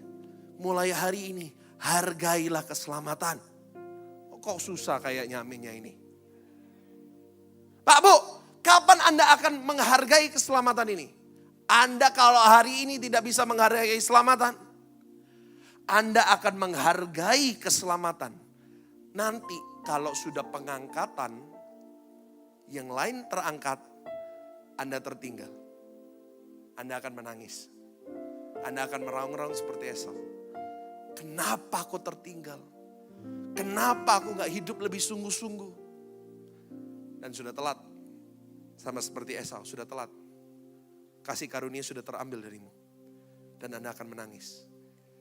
Mulai hari ini, hargailah keselamatan. Kok susah kayaknya aminnya ini. Pak, Bu, kapan Anda akan menghargai keselamatan ini? Anda kalau hari ini tidak bisa menghargai keselamatan, Anda akan menghargai keselamatan. Nanti kalau sudah pengangkatan, yang lain terangkat, Anda tertinggal. Anda akan menangis. Anda akan meraung-raung seperti Esau. Kenapa aku tertinggal? Kenapa aku gak hidup lebih sungguh-sungguh? Dan sudah telat. Sama seperti Esau, sudah telat. Kasih karunia sudah terambil darimu. Dan Anda akan menangis.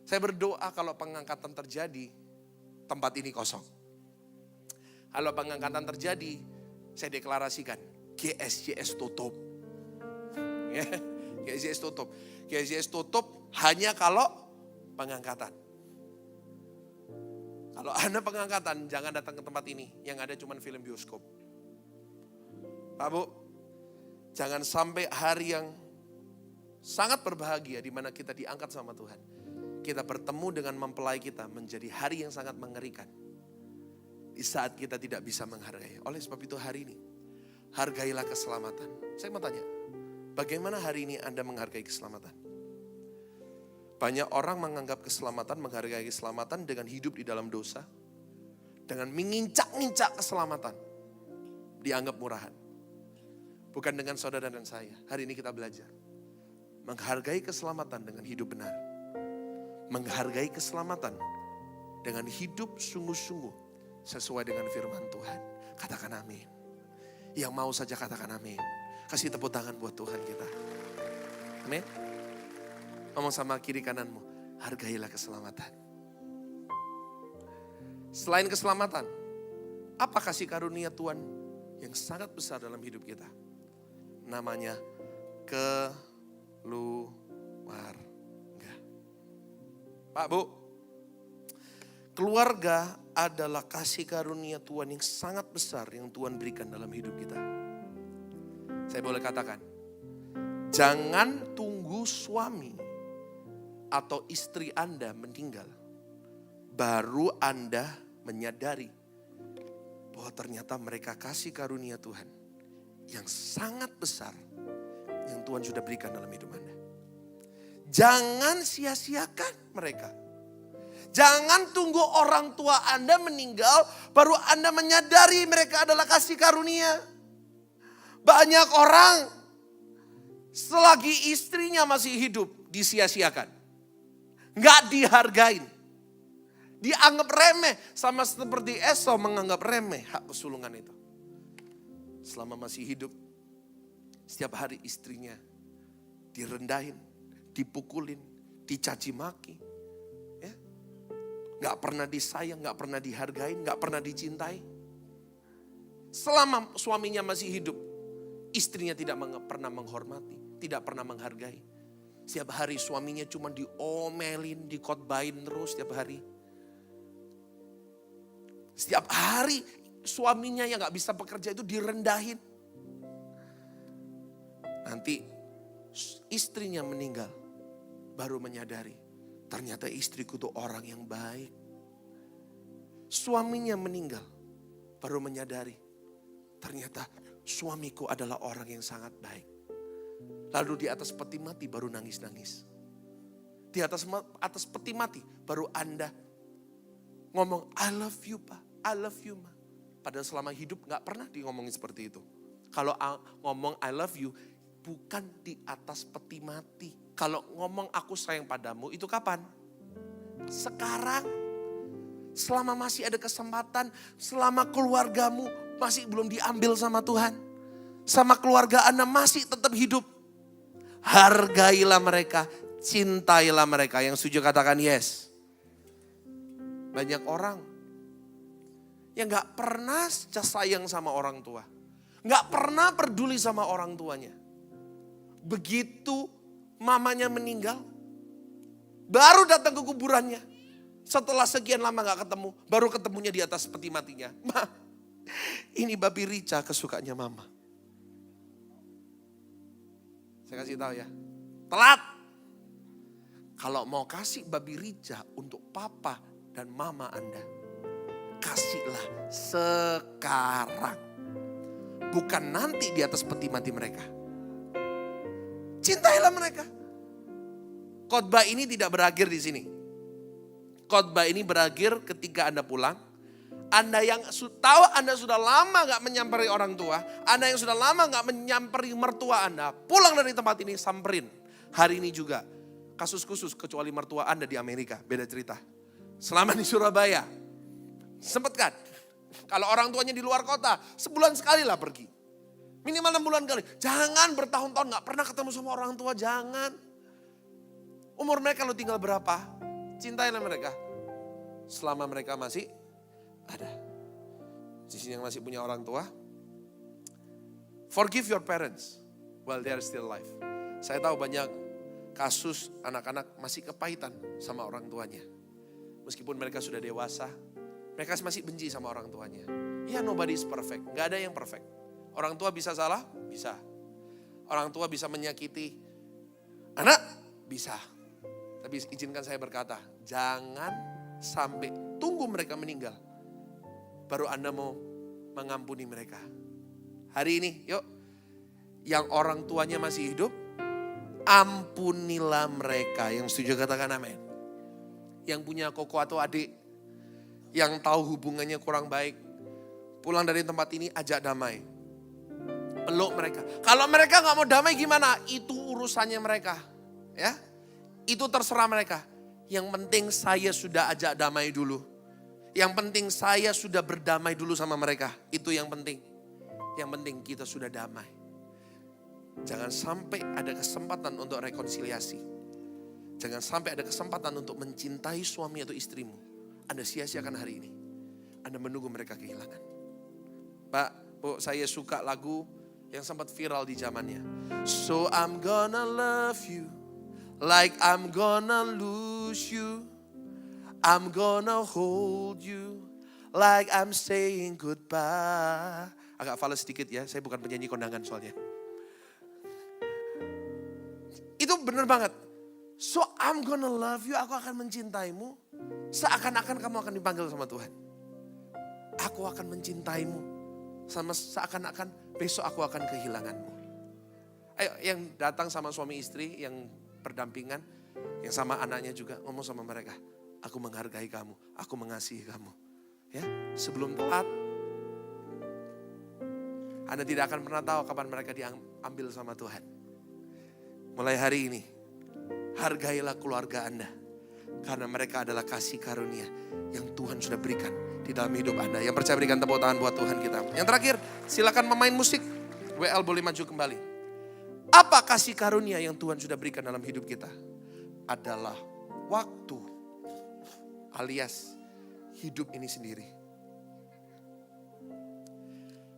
Saya berdoa kalau pengangkatan terjadi, tempat ini kosong. Kalau pengangkatan terjadi, saya deklarasikan, GSJS tutup. Ya, GSJS tutup. GSJS tutup hanya kalau pengangkatan. Kalau Anda pengangkatan, jangan datang ke tempat ini. Yang ada cuma film bioskop. Pak Bu, jangan sampai hari yang sangat berbahagia di mana kita diangkat sama Tuhan. Kita bertemu dengan mempelai kita menjadi hari yang sangat mengerikan. Di saat kita tidak bisa menghargai. Oleh sebab itu hari ini, hargailah keselamatan. Saya mau tanya, bagaimana hari ini Anda menghargai keselamatan? Banyak orang menganggap keselamatan, menghargai keselamatan dengan hidup di dalam dosa. Dengan mengincak-incak keselamatan. Dianggap murahan. Bukan dengan saudara dan saya. Hari ini kita belajar. Menghargai keselamatan dengan hidup benar. Menghargai keselamatan dengan hidup sungguh-sungguh sesuai dengan firman Tuhan. Katakan amin. Yang mau saja katakan amin. Kasih tepuk tangan buat Tuhan kita. Amin. Ngomong sama kiri kananmu, hargailah keselamatan. Selain keselamatan, apa kasih karunia Tuhan yang sangat besar dalam hidup kita? Namanya keluarga. Pak Bu, keluarga adalah kasih karunia Tuhan yang sangat besar yang Tuhan berikan dalam hidup kita. Saya boleh katakan, jangan tunggu suami atau istri Anda meninggal, baru Anda menyadari bahwa ternyata mereka kasih karunia Tuhan yang sangat besar yang Tuhan sudah berikan dalam hidup Anda. Jangan sia-siakan mereka. Jangan tunggu orang tua Anda meninggal, baru Anda menyadari mereka adalah kasih karunia. Banyak orang selagi istrinya masih hidup disia-siakan. Gak dihargain. Dianggap remeh. Sama seperti Esau menganggap remeh hak kesulungan itu. Selama masih hidup, setiap hari istrinya direndahin, dipukulin, dicaci maki. Ya. Gak pernah disayang, gak pernah dihargain, gak pernah dicintai. Selama suaminya masih hidup, istrinya tidak pernah menghormati, tidak pernah menghargai. Setiap hari suaminya cuma diomelin, dikotbahin terus setiap hari. Setiap hari suaminya yang gak bisa bekerja itu direndahin. Nanti istrinya meninggal, baru menyadari ternyata istriku itu orang yang baik. Suaminya meninggal, baru menyadari ternyata suamiku adalah orang yang sangat baik. Lalu di atas peti mati baru nangis-nangis. Di atas peti mati baru Anda ngomong, I love you Pak, I love you Ma. Padahal selama hidup gak pernah ngomongin seperti itu. Kalau ngomong I love you, bukan di atas peti mati. Kalau ngomong aku sayang padamu, itu kapan? Sekarang. Selama masih ada kesempatan, selama keluargamu masih belum diambil sama Tuhan. Sama keluarga Anda masih tetap hidup. Hargailah mereka, cintailah mereka. Yang setuju katakan yes. Banyak orang yang gak pernah sayang sama orang tua. Gak pernah peduli sama orang tuanya. Begitu mamanya meninggal, baru datang ke kuburannya. Setelah sekian lama gak ketemu, baru ketemunya di atas peti matinya. Ma, ini babi rica kesukaannya mama. Saya kasih tahu ya, telat. Kalau mau kasih babi rica untuk papa dan mama Anda, kasihlah sekarang. Bukan nanti di atas peti mati mereka. Cintailah mereka. Khotbah ini tidak berakhir di sini. Khotbah ini berakhir ketika Anda pulang. Anda yang tahu Anda sudah lama gak menyamperi orang tua. Anda yang sudah lama gak menyamperi mertua Anda. Pulang dari tempat ini samperin. Hari ini juga. Kasus khusus kecuali mertua Anda di Amerika. Beda cerita. Selama di Surabaya. Sempet kan? Kalau orang tuanya di luar kota. Sebulan sekali lah pergi. Minimal 6 bulan kali. Jangan bertahun-tahun gak pernah ketemu sama orang tua, jangan. Umur mereka lo tinggal berapa? Cintailah mereka. Selama mereka masih ada. Di sini yang masih punya orang tua. Forgive your parents while they are still alive. Saya tahu banyak kasus anak-anak masih kepahitan sama orang tuanya. Meskipun mereka sudah dewasa, mereka masih benci sama orang tuanya. Ya, nobody is perfect, gak ada yang perfect. Orang tua bisa salah? Bisa. Orang tua bisa menyakiti anak? Bisa. Tapi izinkan saya berkata, jangan sampai tunggu mereka meninggal, baru Anda mau mengampuni mereka. Hari ini, yuk, yang orang tuanya masih hidup, ampunilah mereka. Yang setuju katakan amin. Yang punya koko atau adik, yang tahu hubungannya kurang baik, pulang dari tempat ini ajak damai. Peluk mereka. Kalau mereka gak mau damai gimana? Itu urusannya mereka. Ya, itu terserah mereka. Yang penting saya sudah ajak damai dulu. Yang penting saya sudah berdamai dulu sama mereka. Itu yang penting. Yang penting kita sudah damai. Jangan sampai ada kesempatan untuk rekonsiliasi. Jangan sampai ada kesempatan untuk mencintai suami atau istrimu. Anda sia-siakan hari ini. Anda menunggu mereka kehilangan. Pak, Bu, saya suka lagu yang sempat viral di zamannya. So I'm gonna love you like I'm gonna lose you. I'm gonna hold you like I'm saying goodbye. Agak fals sedikit ya, saya bukan penyanyi kondangan soalnya. Itu benar banget. So I'm gonna love you, aku akan mencintaimu seakan-akan kamu akan dipanggil sama Tuhan. Aku akan mencintaimu sama seakan-akan besok aku akan kehilanganmu. Ayo yang datang sama suami istri yang berdampingan, yang sama anaknya juga ngomong sama mereka. Aku menghargai kamu, aku mengasihi kamu. Ya, sebelum telat, Anda tidak akan pernah tahu kapan mereka diambil sama Tuhan. Mulai hari ini, hargailah keluarga Anda. Karena mereka adalah kasih karunia yang Tuhan sudah berikan di dalam hidup Anda. Yang percaya berikan tepuk tangan buat Tuhan kita. Yang terakhir, silakan memain musik. WL boleh maju kembali. Apa kasih karunia yang Tuhan sudah berikan dalam hidup kita? Adalah waktu, alias hidup ini sendiri.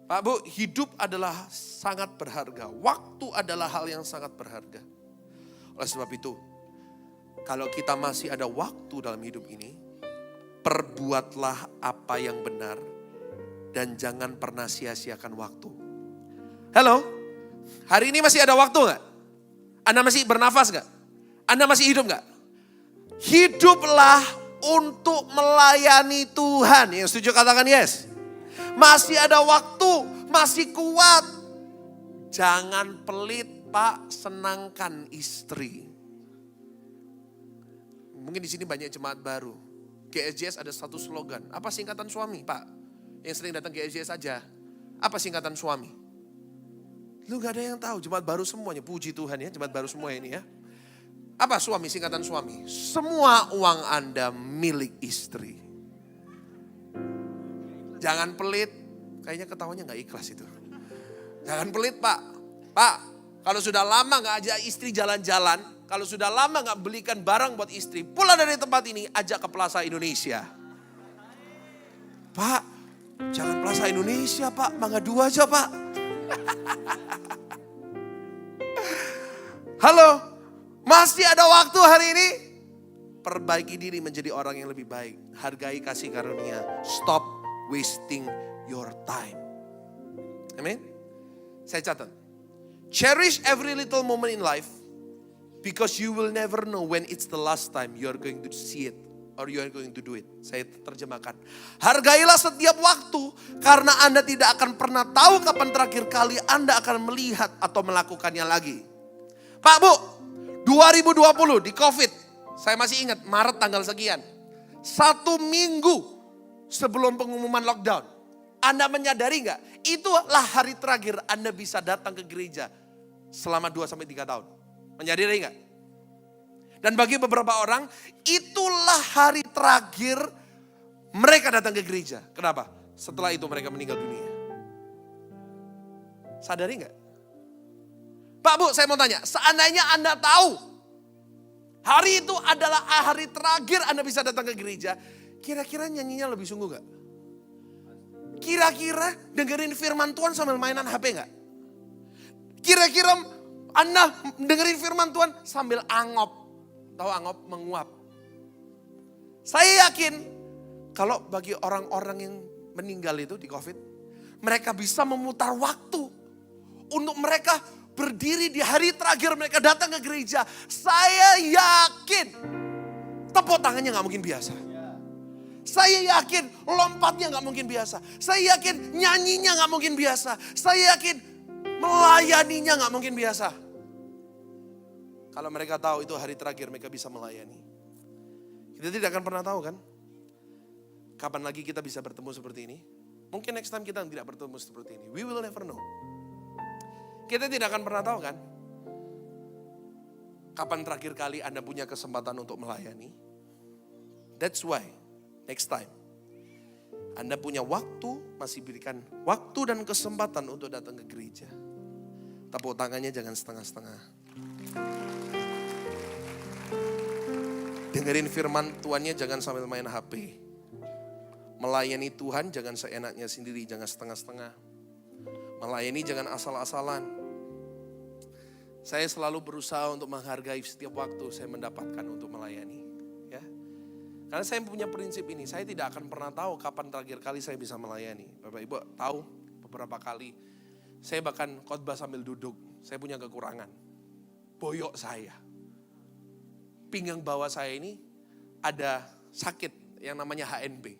Pak Bu, hidup adalah sangat berharga. Waktu adalah hal yang sangat berharga. Oleh sebab itu, kalau kita masih ada waktu dalam hidup ini, perbuatlah apa yang benar dan jangan pernah sia-siakan waktu. Halo, hari ini masih ada waktu gak? Anda masih bernafas gak? Anda masih hidup gak? Hiduplah untuk melayani Tuhan. Yang setuju katakan yes. Masih ada waktu, masih kuat. Jangan pelit Pak, senangkan istri. Mungkin di sini banyak jemaat baru. GSJS ada satu slogan. Apa singkatan suami, Pak? Yang sering datang GSJS aja. Apa singkatan suami? Lu gak ada yang tahu, jemaat baru semuanya. Puji Tuhan ya, jemaat baru semua ini ya. Apa suami, singkatan suami? Semua uang Anda milik istri. Jangan pelit. Kayaknya ketawanya gak ikhlas itu. Jangan pelit Pak. Pak, kalau sudah lama gak ajak istri jalan-jalan, kalau sudah lama gak belikan barang buat istri, pulang dari tempat ini, ajak ke Plaza Indonesia. Pak, jangan Plaza Indonesia Pak, Mangga 2 aja Pak. Halo, masih ada waktu hari ini? Perbaiki diri menjadi orang yang lebih baik. Hargai kasih karunia. Stop wasting your time. Amin. Saya catat. Cherish every little moment in life because you will never know when it's the last time you are going to see it or you are going to do it. Saya terjemahkan. Hargailah setiap waktu karena Anda tidak akan pernah tahu kapan terakhir kali Anda akan melihat atau melakukannya lagi. Pak Bu, 2020 di COVID, saya masih ingat Maret tanggal sekian. 1 minggu sebelum pengumuman lockdown. Anda menyadari gak? Itulah hari terakhir Anda bisa datang ke gereja selama 2-3 tahun. Menyadari gak? Dan bagi beberapa orang, itulah hari terakhir mereka datang ke gereja. Kenapa? Setelah itu mereka meninggal dunia. Sadari nggak? Pak Bu, saya mau tanya, seandainya Anda tahu hari itu adalah hari terakhir Anda bisa datang ke gereja, kira-kira nyanyinya lebih sungguh gak? Kira-kira dengerin firman Tuhan sambil mainan HP gak? Kira-kira Anda dengerin firman Tuhan sambil angop. Tahu angop? Menguap. Saya yakin kalau bagi orang-orang yang meninggal itu di COVID, mereka bisa memutar waktu untuk mereka berdiri di hari terakhir mereka datang ke gereja. Saya yakin tepuk tangannya gak mungkin biasa. Saya yakin lompatnya gak mungkin biasa. Saya yakin nyanyinya gak mungkin biasa. Saya yakin melayaninya gak mungkin biasa. Kalau mereka tahu itu hari terakhir mereka bisa melayani. Kita tidak akan pernah tahu kan? Kapan lagi kita bisa bertemu seperti ini? Mungkin next time kita tidak bertemu seperti ini. We will never know. Kita tidak akan pernah tahu kan? Kapan terakhir kali Anda punya kesempatan untuk melayani? That's why next time Anda punya waktu, masih berikan waktu dan kesempatan untuk datang ke gereja. Tepuk tangannya jangan setengah-setengah. Dengerin firman Tuhannya jangan sambil main HP. Melayani Tuhan jangan seenaknya sendiri, jangan setengah-setengah. Melayani jangan asal-asalan. Saya selalu berusaha untuk menghargai setiap waktu saya mendapatkan untuk melayani. Ya. Karena saya punya prinsip ini, saya tidak akan pernah tahu kapan terakhir kali saya bisa melayani. Bapak Ibu tahu beberapa kali saya bahkan khotbah sambil duduk. Saya punya kekurangan. Boyok saya. Pinggang bawah saya ini ada sakit yang namanya HNP.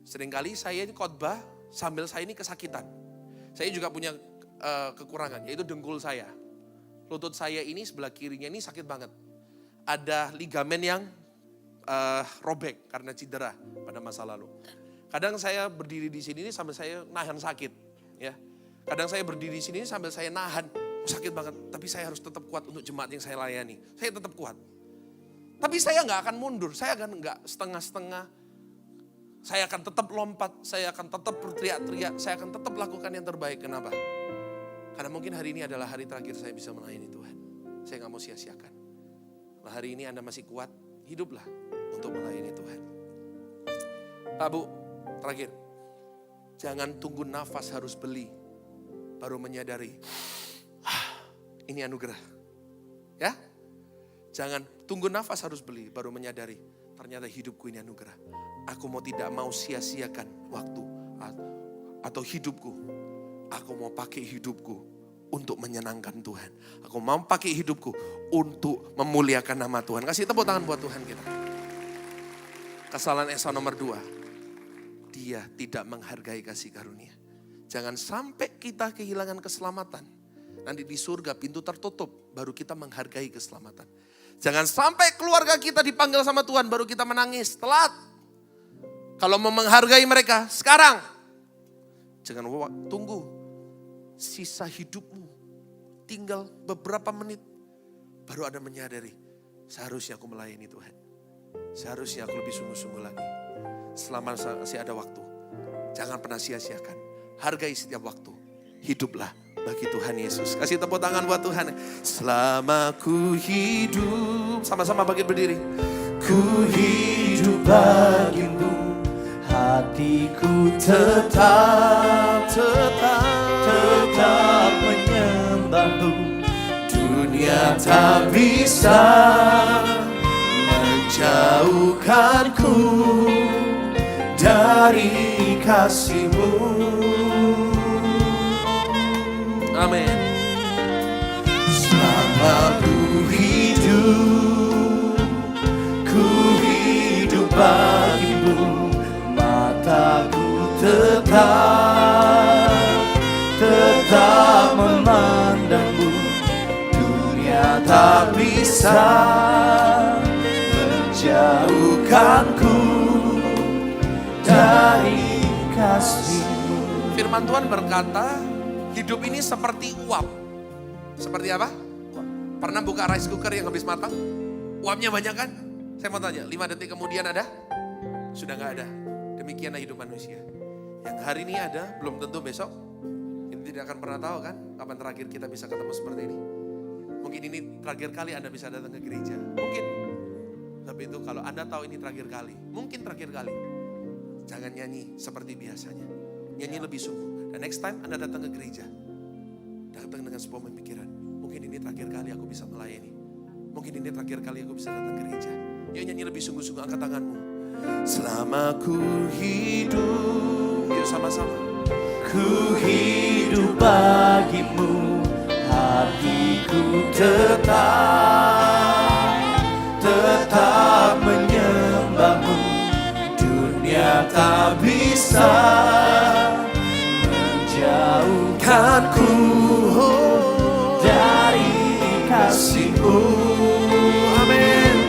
Seringkali saya ini khotbah sambil saya ini kesakitan. Saya juga punya kekurangan, yaitu dengkul saya. Lutut saya ini sebelah kirinya ini sakit banget. Ada ligamen yang robek karena cedera pada masa lalu. Kadang saya berdiri di sini sambil saya nahan sakit. Ya. Kadang saya berdiri di sini sambil saya nahan, sakit banget. Tapi saya harus tetap kuat untuk jemaat yang saya layani. Saya tetap kuat. Tapi saya nggak akan mundur, saya akan nggak setengah-setengah. Saya akan tetap lompat, saya akan tetap berteriak-teriak, saya akan tetap lakukan yang terbaik. Kenapa? Karena mungkin hari ini adalah hari terakhir saya bisa melayani Tuhan. Saya gak mau sia-siakan. Kalau hari ini Anda masih kuat, hiduplah untuk melayani Tuhan. Pak Bu, terakhir. Jangan tunggu nafas harus beli, baru menyadari, ini anugerah. Ya? Jangan tunggu nafas harus beli, baru menyadari, ternyata hidupku ini anugerah. Aku tidak mau sia-siakan waktu atau hidupku. Aku mau pakai hidupku untuk menyenangkan Tuhan. Aku mau pakai hidupku untuk memuliakan nama Tuhan. Kasih tepuk tangan buat Tuhan kita. Kesalahan Esau nomor 2. Dia tidak menghargai kasih karunia. Jangan sampai kita kehilangan keselamatan. Nanti di surga pintu tertutup, baru kita menghargai keselamatan. Jangan sampai keluarga kita dipanggil sama Tuhan, baru kita menangis, telat. Kalau mau menghargai mereka, sekarang. Jangan tunggu sisa hidupmu. Tinggal beberapa menit, baru Anda menyadari, seharusnya aku melayani Tuhan. Seharusnya aku lebih sungguh-sungguh lagi. Selama masih ada waktu, jangan pernah sia-siakan. Hargai setiap waktu. Hiduplah bagi Tuhan Yesus. Kasih tepuk tangan buat Tuhan. Selama ku hidup, sama-sama bangkit berdiri. Ku hidup bagimu. Hatiku tetap menyembahmu. Dunia tak bisa menjauhkanku dari kasih-Mu. Amin. Selama ku hidup bagimu. Mataku tetap memandangmu. Dunia tak bisa menjauhkanku dari kasih-Mu. Firman Tuhan berkata, hidup ini seperti uap. Seperti apa? Pernah buka rice cooker yang habis matang? Uapnya banyak kan? Saya mau tanya, 5 detik kemudian ada? Sudah gak ada. Demikianlah hidup manusia. Yang hari ini ada, belum tentu besok. tidak akan pernah tahu kan kapan terakhir kita bisa ketemu seperti ini. Mungkin ini terakhir kali Anda bisa datang ke gereja. Mungkin. Tapi itu kalau Anda tahu ini terakhir kali. Mungkin terakhir kali. Jangan nyanyi seperti biasanya. Nyanyi lebih sungguh. Dan next time Anda datang ke gereja. Datang dengan sebuah pemikiran. Mungkin ini terakhir kali aku bisa melayani. Mungkin ini terakhir kali aku bisa datang ke gereja. Yuk nyanyi lebih sungguh-sungguh, angkat tanganmu. Selama ku hidup. Yuk sama-sama. Ku hidup bagimu, hatiku tetap menyembahmu. Dunia tak bisa menjauhkanku dari kasih-Mu. Amin.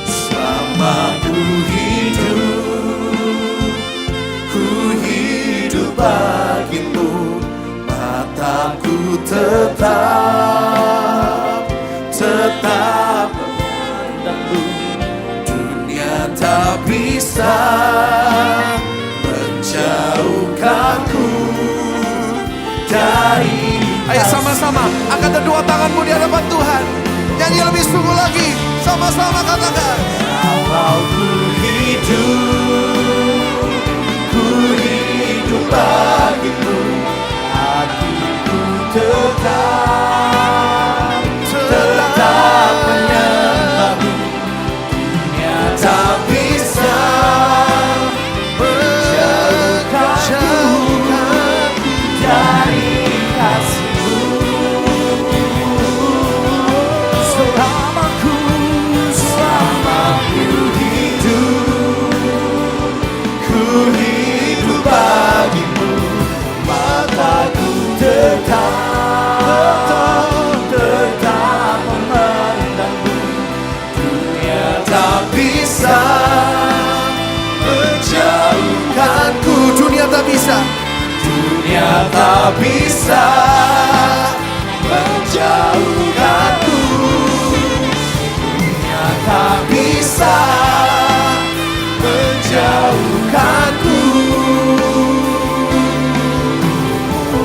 Selama ku hidup bagimu, mataku tetap memandangmu. Dunia tak bisa menjauhkanku dari. Ayo sama-sama angkat kedua tanganmu di hadapan Tuhan. Nyanyi lebih sungguh lagi. Sama-sama katakan. Kalau ku hidup bagimu, hatiku tetap menyembahmu. Dunia tak bisa menjauhkanku dari kasih-Mu. Selama ku hidup bagimu, mataku tetap memandangmu. Dunia tak bisa menjauhkanku. Dunia tak bisa. Dunia tak bisa menjauhkanku. Dunia tak bisa menjauhkanku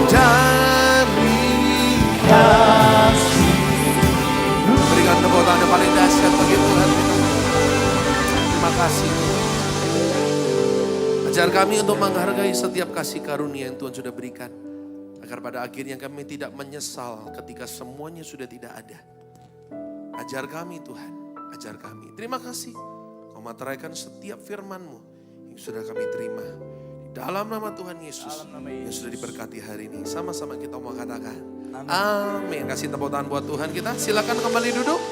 dari kasih-Mu. Berikan tepuk tangan yang paling dahsyat bagi Tuhan. Terima kasih Tuhan. Ajar kami untuk menghargai setiap kasih karunia yang Tuhan sudah berikan. Agar pada akhirnya kami tidak menyesal ketika semuanya sudah tidak ada. Ajar kami Tuhan, ajar kami. Terima kasih. Kau materaikan setiap firman-Mu yang sudah kami terima. Di dalam nama Tuhan Yesus yang sudah diberkati hari ini. Sama-sama kita mau katakan. Amin. Kasih tepuk tangan buat Tuhan kita. Silakan kembali duduk.